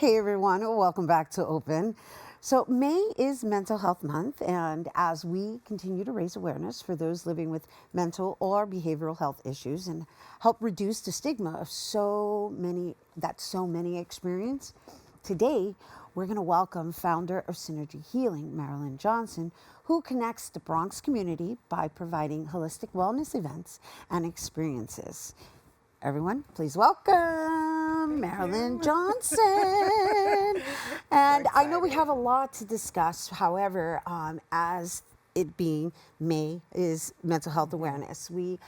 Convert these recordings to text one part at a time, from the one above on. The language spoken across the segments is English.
Hey everyone, welcome back to Open. So May is Mental Health Month, and as we continue to raise awareness for those living with mental or behavioral health issues and help reduce the stigma of so many experience, today we're going to welcome founder of Synergi Healing, Marilyn Johnson, who connects the Bronx community by providing holistic wellness events and experiences. Everyone, please welcome Marilyn Johnson. And I know we have a lot to discuss. However, as it being May is Mental Health Awareness, we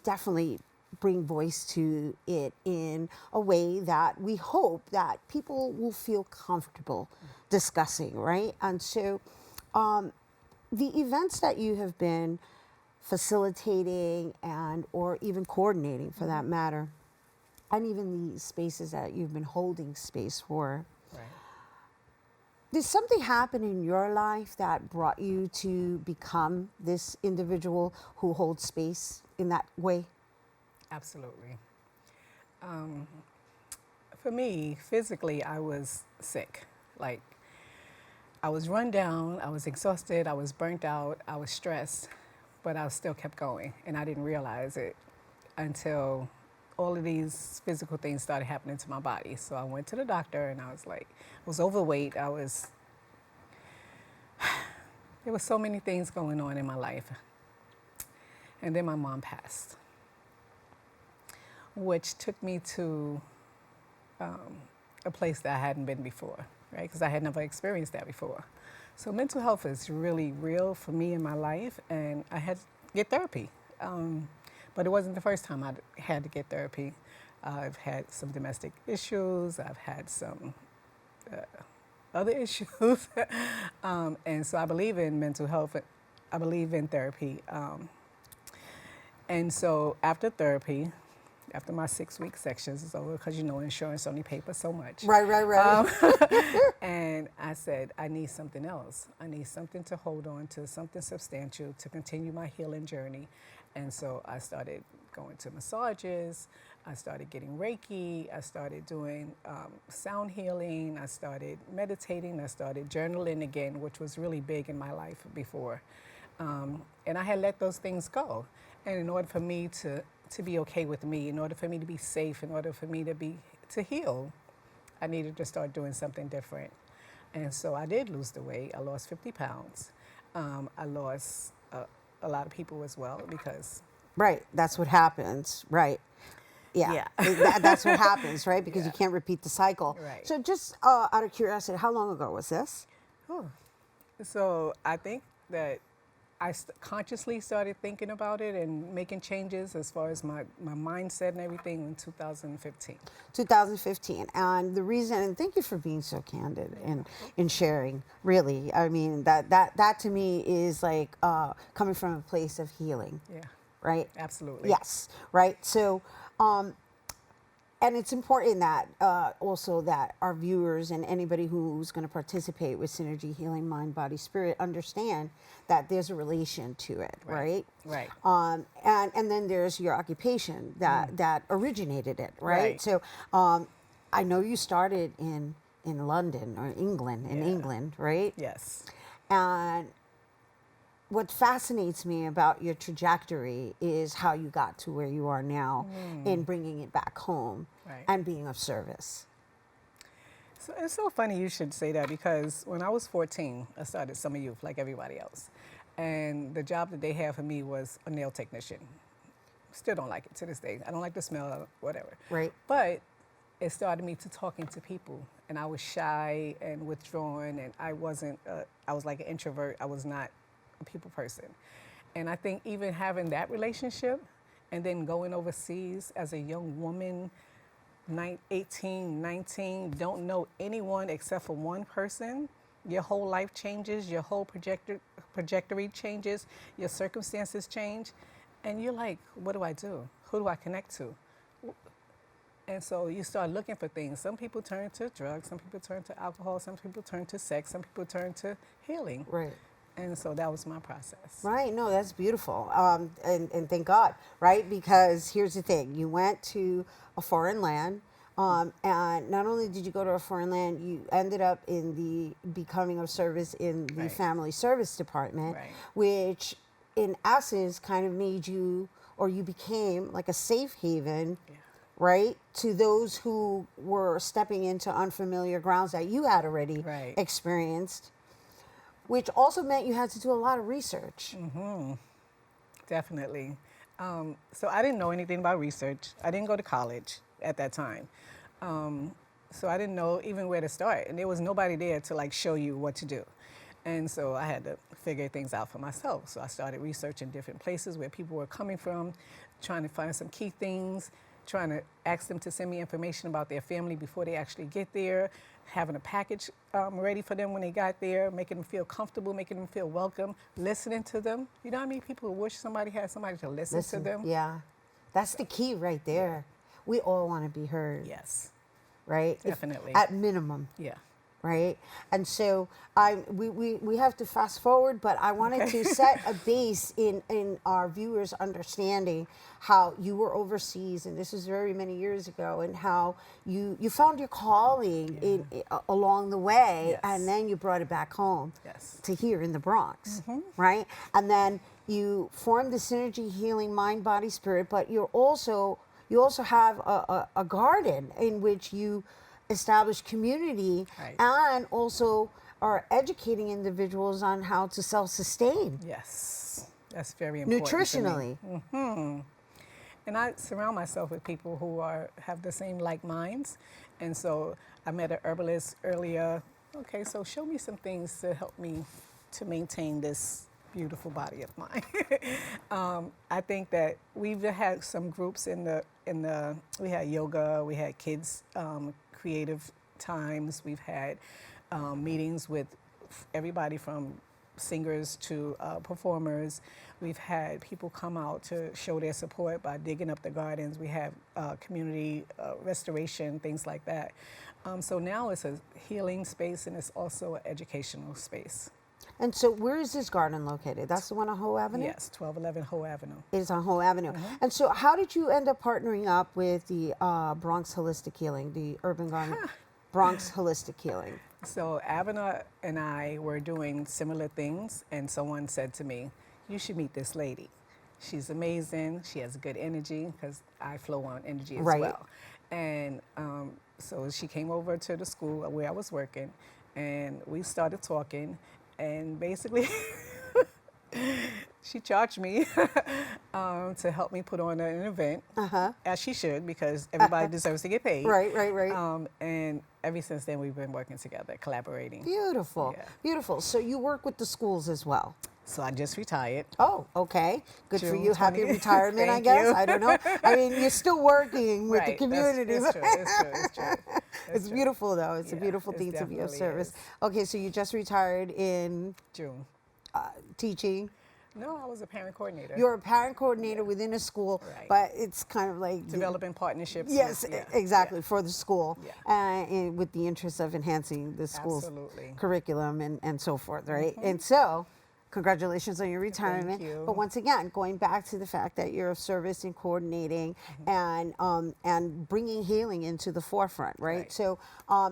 definitely bring voice to it in a way that we hope that people will feel comfortable discussing, right? And so the events that you have been facilitating and or even coordinating for that matter, and even the spaces that you've been holding space for. Right. Did something happen in your life that brought you to become this individual who holds space in that way? Absolutely. For me, physically, I was sick. Like, I was run down, I was exhausted, I was burnt out, I was stressed, but I still kept going, and I didn't realize it until all of these physical things started happening to my body. So I went to the doctor, and I was like, I was overweight. There was so many things going on in my life. And then my mom passed, which took me to a place that I hadn't been before, right? Because I had never experienced that before. So mental health is really real for me in my life, and I had to get therapy. But it wasn't the first time I had to get therapy. I've had some domestic issues. I've had some other issues. And so I believe in mental health. I believe in therapy. And so after therapy, after my 6-week sections is over, because insurance only pays for so much. Right. And I said, I need something else. I need something to hold on to, something substantial to continue my healing journey. And so I started going to massages. I started getting Reiki. I started doing sound healing. I started meditating. I started journaling again, which was really big in my life before. And I had let those things go. And in order for me to be okay with me, in order for me to be safe, in order for me to heal, I needed to start doing something different. And so I did lose the weight. I lost 50 pounds. I lost a lot of people as well because... Right, that's what happens, right. Yeah. That's what happens, right? Because you can't repeat the cycle. Right. So just out of curiosity, how long ago was this? So I think that I consciously started thinking about it and making changes as far as my mindset and everything in 2015. 2015. And the reason, and thank you for being so candid and sharing, really. I mean, that to me is like coming from a place of healing. Yeah. Right? Absolutely. Yes. Right. So, and it's important that also that our viewers and anybody who's going to participate with Synergi Healing Mind, Body, Spirit understand that there's a relation to it, right? Right. And then there's your occupation that originated it, right? So I know you started in London or England, England, right? Yes. And what fascinates me about your trajectory is how you got to where you are now in bringing it back home and being of service. So it's so funny you should say that because when I was 14, I started Summer Youth like everybody else. And the job that they had for me was a nail technician. Still don't like it to this day. I don't like the smell, whatever. Right. But it started me to talking to people. And I was shy and withdrawn, and I was like an introvert. I was not a people person. And I think even having that relationship and then going overseas as a young woman, 18, 19, don't know anyone except for one person, your whole life changes, your whole trajectory changes, your circumstances change, and you're like, what do I do? Who do I connect to? And so you start looking for things. Some people turn to drugs, some people turn to alcohol, some people turn to sex, some people turn to healing. Right. And so that was my process. Right. No, that's beautiful. And thank God, right? Because here's the thing. You went to a foreign land And not only did you go to a foreign land, you ended up in becoming of service in the Right. family service department, Right. which in essence kind of made you, or you became like a safe haven, Yeah. right, to those who were stepping into unfamiliar grounds that you had already Right. experienced, which also meant you had to do a lot of research. Definitely. So I didn't know anything about research. I didn't go to college at that time. So I didn't know even where to start. And there was nobody there to like show you what to do. And so I had to figure things out for myself. So I started researching different places where people were coming from, trying to find some key things, trying to ask them to send me information about their family before they actually get there, having a package ready for them when they got there, making them feel comfortable, making them feel welcome, listening to them. You know what I mean? People who wish somebody had somebody to listen to them. Yeah, that's the key right there. We all want to be heard, Yes, right? definitely. At minimum. Yeah. Right? And so we have to fast forward, but I wanted to set a base in our viewers' understanding how you were overseas, and this was very many years ago, and how you found your calling along the way, Yes. and then you brought it back home Yes. to here in the Bronx, right? And then you formed the Synergy Healing Mind, Body, Spirit, but you also have a garden in which you establish community, Right. and also are educating individuals on how to self-sustain Yes, that's very important to me. nutritionally. And I surround myself with people who have the same like minds. And so I met an herbalist earlier. Okay, so show me some things to help me to maintain this beautiful body of mine. I think that we've had some groups we had yoga, we had kids creative times, we've had meetings with everybody from singers to performers. We've had people come out to show their support by digging up the gardens. We have community restoration, things like that. So now it's a healing space, and it's also an educational space. And so where is this garden located? That's the one on Hoe Avenue? Yes, 1211 Hoe Avenue. It is on Hoe Avenue. And so how did you end up partnering up with the Bronx Holistic Healing, the Urban Garden Bronx Holistic Healing? So Avena and I were doing similar things, and someone said to me, you should meet this lady. She's amazing. She has good energy, because I flow on energy as well. And so she came over to the school where I was working, and we started talking, and basically she charged me to help me put on an event, as she should, because everybody deserves to get paid. Right. And ever since then, we've been working together, collaborating. Beautiful, Yeah. beautiful. So you work with the schools as well? So I just retired. Oh, okay. Good for June you. Happy 20. retirement, I Thank guess. you. I don't know. I mean, you're still working with the Right, community. It's true. It's true. It's beautiful, though. It's a Yeah, beautiful it thing to be of definitely service. is. Okay, so you just retired in June. teaching. No, I was a parent coordinator. You're a parent coordinator within a school, Right. but it's kind of like Developing partnerships. Yes, with, exactly, for the school, Yeah. with the interest of enhancing the school's Absolutely. curriculum and so forth, right? And so, congratulations on your retirement. you. But once again, going back to the fact that you're of service in coordinating and bringing healing into the forefront, right? Right. So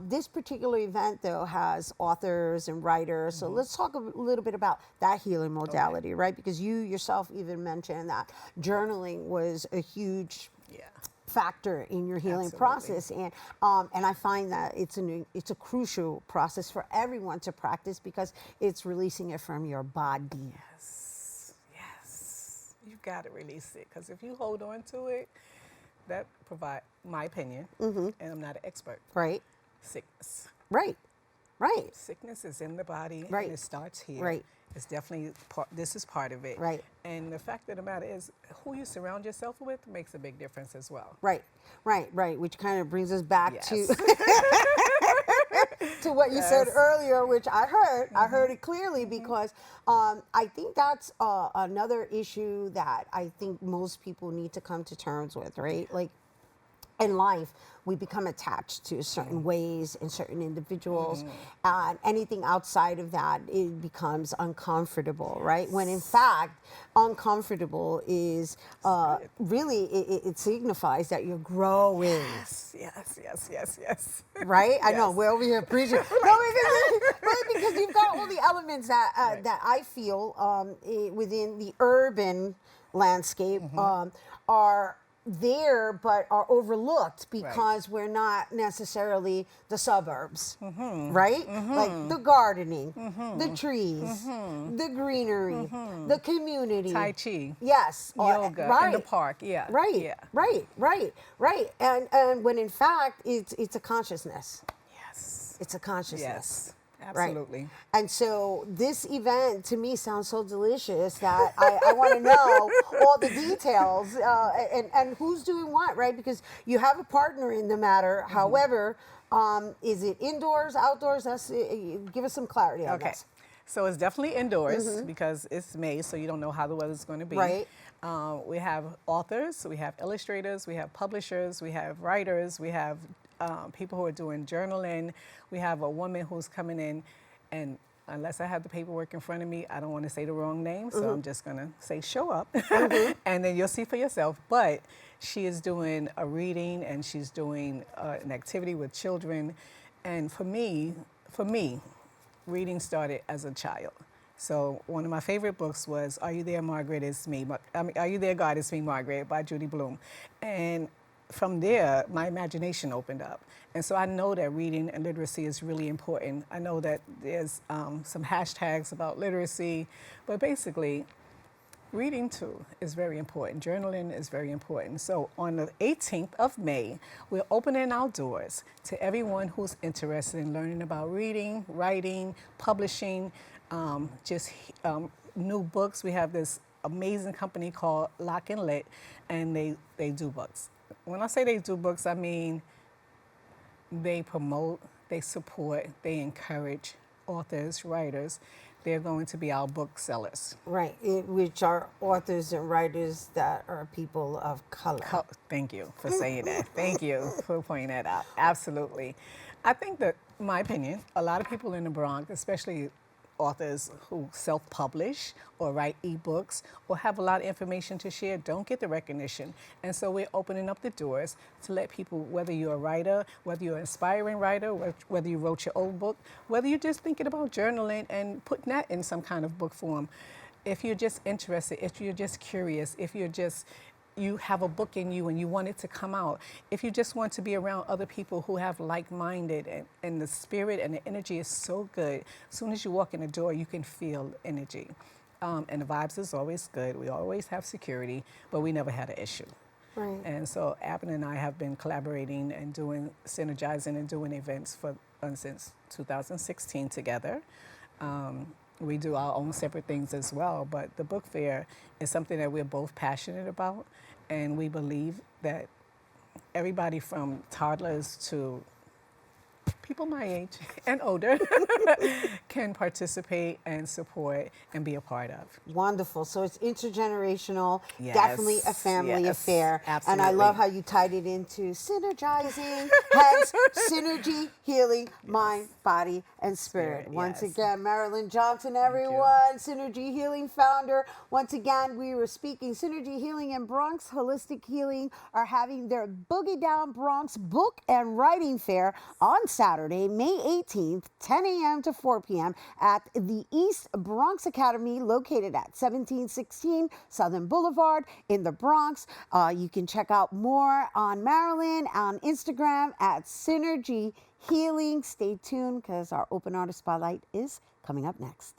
this particular event, though, has authors and writers. So let's talk a little bit about that healing modality, right? Because you yourself even mentioned that journaling was a huge factor in your healing Absolutely. process, and I find that it's a crucial process for everyone to practice, because it's releasing it from your body. Yes. You've got to release it, because if you hold on to it, that provide my opinion, and I'm not an expert. Right, Sickness. right. Sickness is in the body, Right. and it starts here. Right. It's definitely this is part of it. Right. And the fact of the matter is, who you surround yourself with makes a big difference as well. Right. Which kind of brings us back Yes. to to what you said earlier, which I heard it clearly, because I think that's another issue that I think most people need to come to terms with, right? Like, in life, we become attached to certain ways and certain individuals. And anything outside of that, it becomes uncomfortable, right? When in fact, uncomfortable is really, it signifies that you're growing. Yes. Right? I know, Yes. we're over here preaching. No, because you've got all the elements that, that I feel within the urban landscape are there but are overlooked because we're not necessarily the suburbs, right? Like the gardening, the trees, the greenery, the community. Tai Chi. Yes. Yoga right. in the park. Yeah. Right, Yeah. right. And when in fact it's a consciousness. Yes. It's a consciousness. Yes. Right? Absolutely. And so this event to me sounds so delicious that I want to know all the details and who's doing what, right? Because you have a partner in the matter. However, is it indoors, outdoors? Give us some clarity on Okay. this. So it's definitely indoors because it's May, so you don't know how the weather's going to be. Right. We have authors, we have illustrators, we have publishers, we have writers, we have people who are doing journaling. We have a woman who's coming in, and unless I have the paperwork in front of me, I don't want to say the wrong name, so I'm just going to say show up, and then you'll see for yourself. But she is doing a reading, and she's doing an activity with children. And for me, reading started as a child. So one of my favorite books was Are You There, Margaret? It's Me. Are You There, God? It's Me, Margaret, by Judy Blume. And from there, my imagination opened up. And so I know that reading and literacy is really important. I know that there's some hashtags about literacy, but basically, reading too is very important. Journaling is very important. So on the 18th of May, we're opening our doors to everyone who's interested in learning about reading, writing, publishing, new books. We have this amazing company called Lock and Lit, and they do books. When I say they do books, I mean they promote, they support, they encourage authors, writers. They're going to be our booksellers. Right, which are authors and writers that are people of color. Thank you for saying that. Thank you for pointing that out. Absolutely. I think that, in my opinion, a lot of people in the Bronx, especially authors who self-publish or write ebooks or have a lot of information to share, don't get the recognition. And so we're opening up the doors to let people, whether you're a writer, whether you're an aspiring writer, whether you wrote your own book, whether you're just thinking about journaling and putting that in some kind of book form. If you're just interested, if you're just curious, if you have a book in you and you want it to come out, if you just want to be around other people who have like-minded and the spirit and the energy is so good, as soon as you walk in the door, you can feel energy. And the vibes is always good. We always have security, but we never had an issue. Right. And so Abin and I have been collaborating and synergizing and doing events since 2016 together. We do our own separate things as well, but the book fair is something that we're both passionate about, and we believe that everybody from toddlers to people my age and older can participate and support and be a part of. Wonderful. So it's intergenerational, Yes, definitely a family yes, affair. absolutely. And I love how you tied it into synergizing, hence Synergy Healing Mind, Body, and Spirit. Once yes. again, Marilyn Johnson, everyone, Synergy Healing founder. Once again, we were speaking Synergy Healing and Bronx Holistic Healing are having their Boogie Down Bronx Book and Writing Fair on Saturday, May 18th, 10 a.m. to 4 p.m. at the East Bronx Academy, located at 1716 Southern Boulevard in the Bronx. You can check out more on Marilyn on Instagram at Synergy Healing. Stay tuned because our Open Artist Spotlight is coming up next.